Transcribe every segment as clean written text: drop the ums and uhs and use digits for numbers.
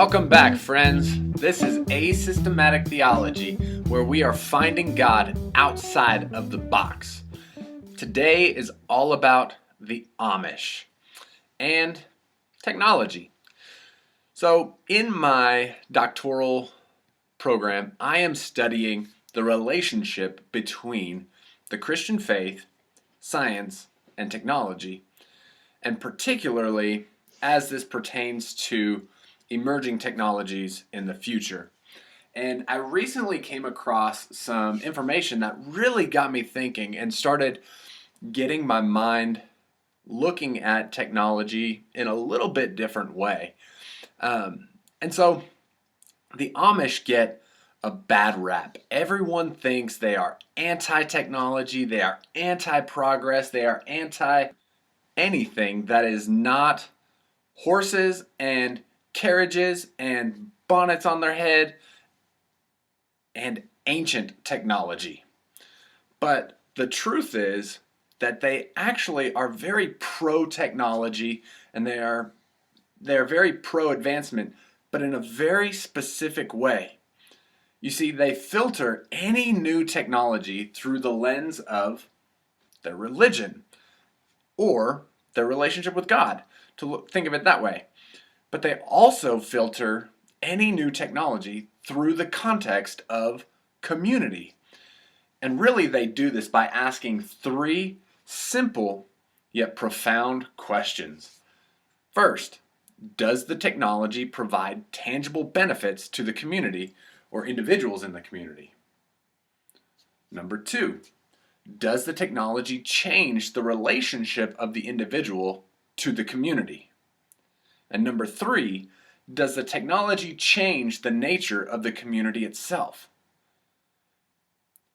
Welcome back, friends. This is Asystematic Theology, where we are finding God outside of the box. Today is all about the Amish and technology. So, in my doctoral program, I am studying the relationship between the Christian faith, science, and technology, and particularly as this pertains to emerging technologies in the future. And I recently came across some information that really got me thinking and started getting my mind looking at technology in a little bit different way. And so the Amish get a bad rap. Everyone thinks they are anti-technology, they are anti-progress, they are anti-anything that is not horses and carriages and bonnets on their head and ancient technology. But the truth is that they actually are very pro-technology, and they are very pro-advancement, but in a very specific way. You see, they filter any new technology through the lens of their religion or their relationship with God, to think of it that way. But they also filter any new technology through the context of community. And really they do this by asking three simple yet profound questions. First, does the technology provide tangible benefits to the community or individuals in the community? Number two, does the technology change the relationship of the individual to the community? And number three, does the technology change the nature of the community itself?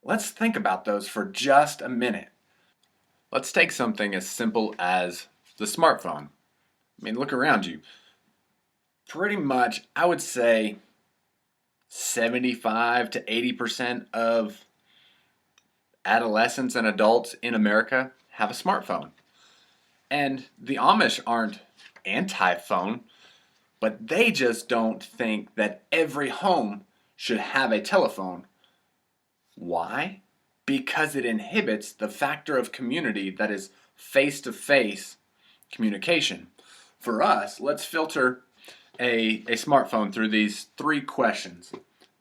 Let's think about those for just a minute. Let's take something as simple as the smartphone. I mean, look around you. Pretty much, I would say 75 to 80% of adolescents and adults in America have a smartphone. And the Amish aren't anti-phone, but they just don't think that every home should have a telephone. Why? Because it inhibits the factor of community that is face-to-face communication. For us, let's filter a smartphone through these three questions.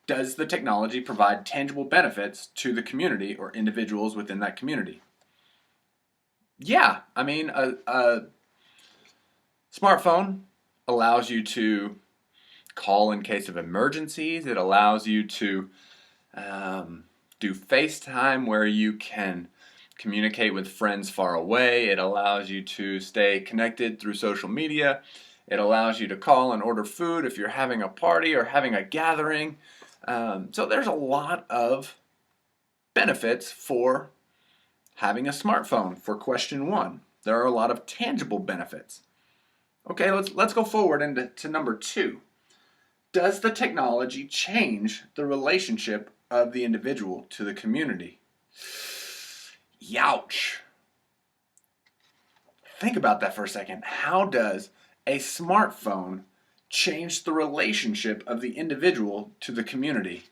Does the technology provide tangible benefits to the community or individuals within that community? Yeah, I mean, a smartphone allows you to call in case of emergencies. It allows you to do FaceTime where you can communicate with friends far away. It allows you to stay connected through social media. It allows you to call and order food if you're having a party or having a gathering. So there's a lot of benefits for having a smartphone for question one. There are a lot of tangible benefits. Okay, let's go forward into number two. Does the technology change the relationship of the individual to the community? Youch. Think about that for a second. How does a smartphone change the relationship of the individual to the community?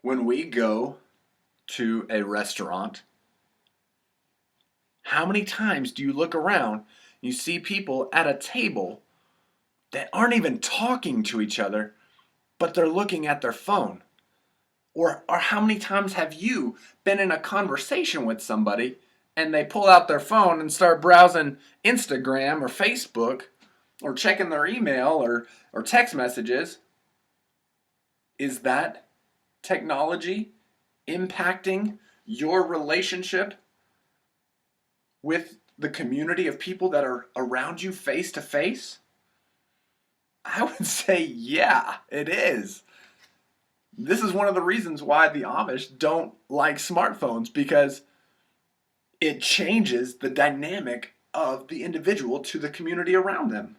When we go to a restaurant, how many times do you look around? You see people at a table that aren't even talking to each other, but they're looking at their phone. Or how many times have you been in a conversation with somebody and they pull out their phone and start browsing Instagram or Facebook or checking their email or text messages? Is that technology impacting your relationship with the community of people that are around you face to face? I would say, yeah, it is. This is one of the reasons why the Amish don't like smartphones, because it changes the dynamic of the individual to the community around them.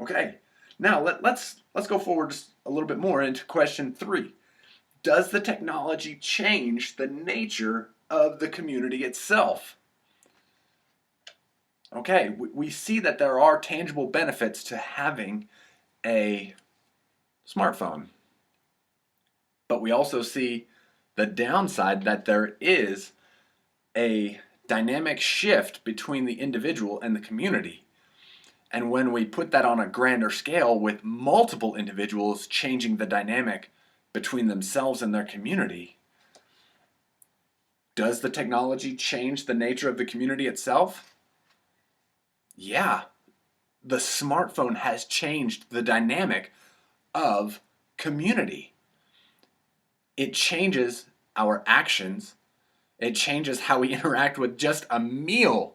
Okay, now let's go forward just a little bit more into question three. Does the technology change the nature of the community itself? Okay, we see that there are tangible benefits to having a smartphone. But we also see the downside that there is a dynamic shift between the individual and the community. And when we put that on a grander scale with multiple individuals changing the dynamic between themselves and their community, does the technology change the nature of the community itself? Yeah, the smartphone has changed the dynamic of community. It changes our actions. It changes how we interact with just a meal.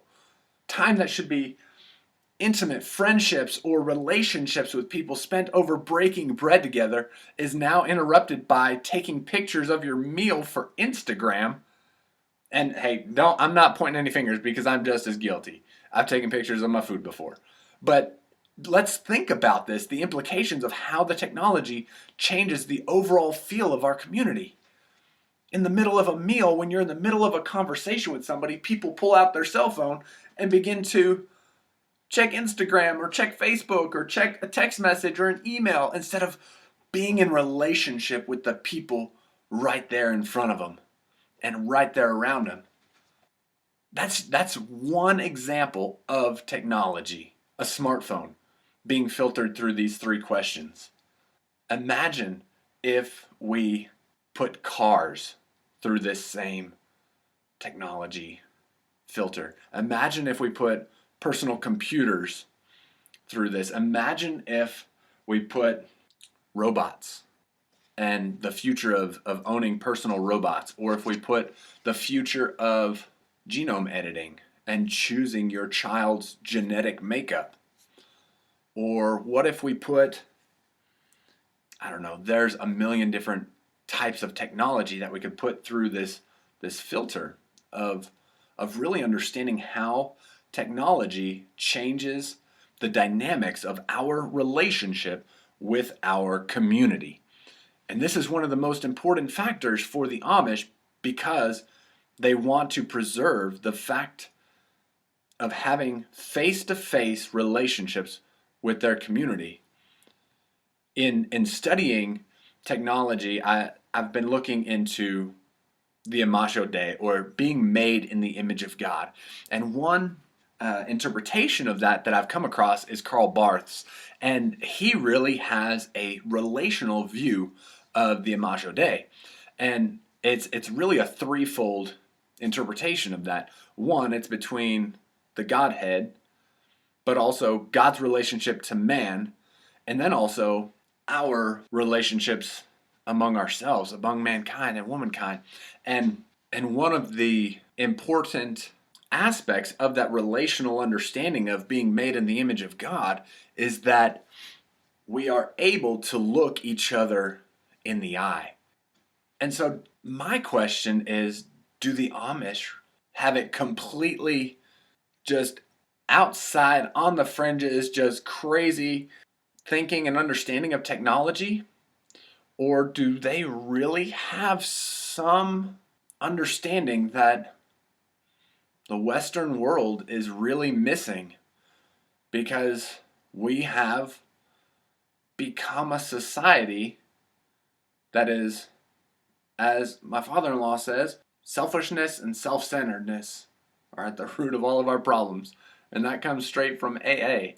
Time that should be intimate friendships or relationships with people spent over breaking bread together is now interrupted by taking pictures of your meal for Instagram. And hey, I'm not pointing any fingers because I'm just as guilty. I've taken pictures of my food before. But let's think about this, the implications of how the technology changes the overall feel of our community. In the middle of a meal, when you're in the middle of a conversation with somebody, people pull out their cell phone and begin to check Instagram or check Facebook or check a text message or an email instead of being in relationship with the people right there in front of them and right there around them. That's one example of technology, a smartphone, being filtered through these three questions. Imagine if we put cars through this same technology filter. Imagine if we put personal computers through this. Imagine if we put robots and the future of owning personal robots, or if we put the future of genome editing and choosing your child's genetic makeup. Or what if we put, I don't know, there's a million different types of technology that we could put through this filter of really understanding how technology changes the dynamics of our relationship with our community. And this is one of the most important factors for the Amish because they want to preserve the fact of having face-to-face relationships with their community. In studying technology, I've been looking into the Imago Dei, or being made in the image of God. And one interpretation of that I've come across is Karl Barth's. And he really has a relational view of the Imago Dei. And it's really a threefold interpretation of that. One, it's between the Godhead, but also God's relationship to man, and then also our relationships among ourselves, among mankind and womankind. And one of the important aspects of that relational understanding of being made in the image of God is that we are able to look each other in the eye. And so my question is, do the Amish have it completely just outside on the fringes, just crazy thinking and understanding of technology? Or do they really have some understanding that the Western world is really missing because we have become a society that is, as my father-in-law says, selfishness and self-centeredness are at the root of all of our problems. And that comes straight from AA.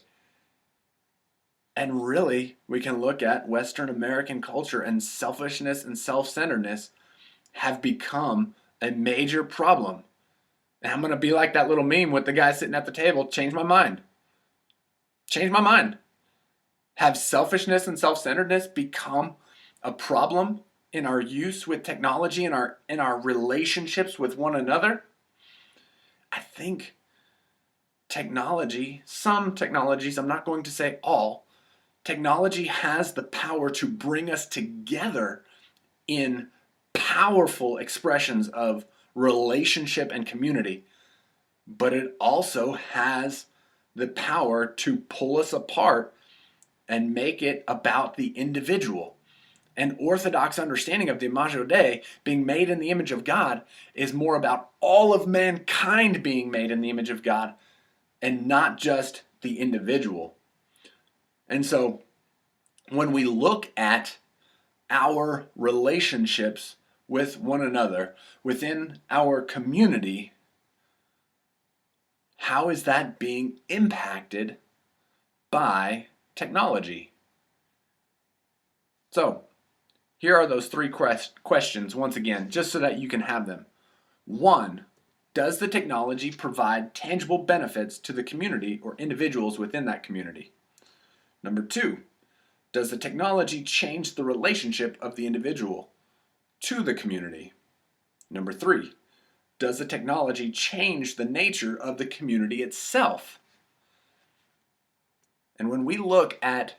And really, we can look at Western American culture, and selfishness and self-centeredness have become a major problem. And I'm going to be like that little meme with the guy sitting at the table, change my mind. Change my mind. Have selfishness and self-centeredness become a problem in our use with technology, in our relationships with one another? I think technology, some technologies, I'm not going to say all, technology has the power to bring us together in powerful expressions of relationship and community, but it also has the power to pull us apart and make it about the individual. An orthodox understanding of the Imago Dei, being made in the image of God, is more about all of mankind being made in the image of God and not just the individual. And so when we look at our relationships with one another within our community, how is that being impacted by technology? So, here are those three questions once again, just so that you can have them. 1, does the technology provide tangible benefits to the community or individuals within that community? Number 2, does the technology change the relationship of the individual to the community? Number 3, does the technology change the nature of the community itself? And when we look at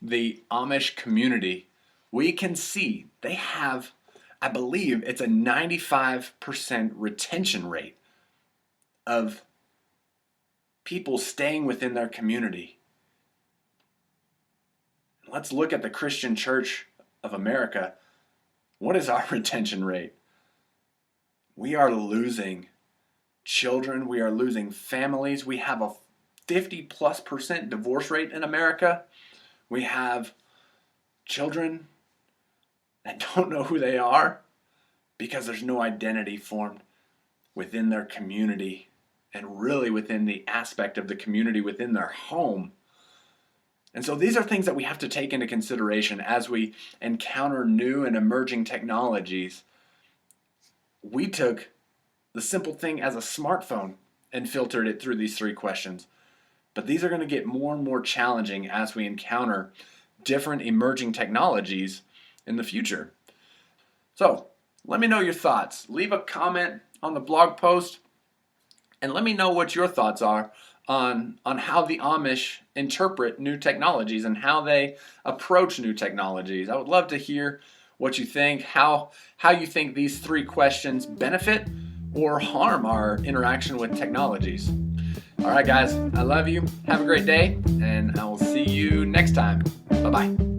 the Amish community, we can see they have, I believe it's a 95% retention rate of people staying within their community. Let's look at the Christian Church of America. What is our retention rate? We are losing children. We are losing families. We have a 50+% divorce rate in America. We have children that don't know who they are because there's no identity formed within their community and really within the aspect of the community within their home. And so these are things that we have to take into consideration as we encounter new and emerging technologies. We took the simple thing as a smartphone and filtered it through these 3 questions. But these are going to get more and more challenging as we encounter different emerging technologies in the future. So, let me know your thoughts. Leave a comment on the blog post and let me know what your thoughts are on how the Amish interpret new technologies and how they approach new technologies. I would love to hear what you think, how you think these 3 questions benefit or harm our interaction with technologies. All right, guys, I love you. Have a great day, and I will see you next time. Bye-bye.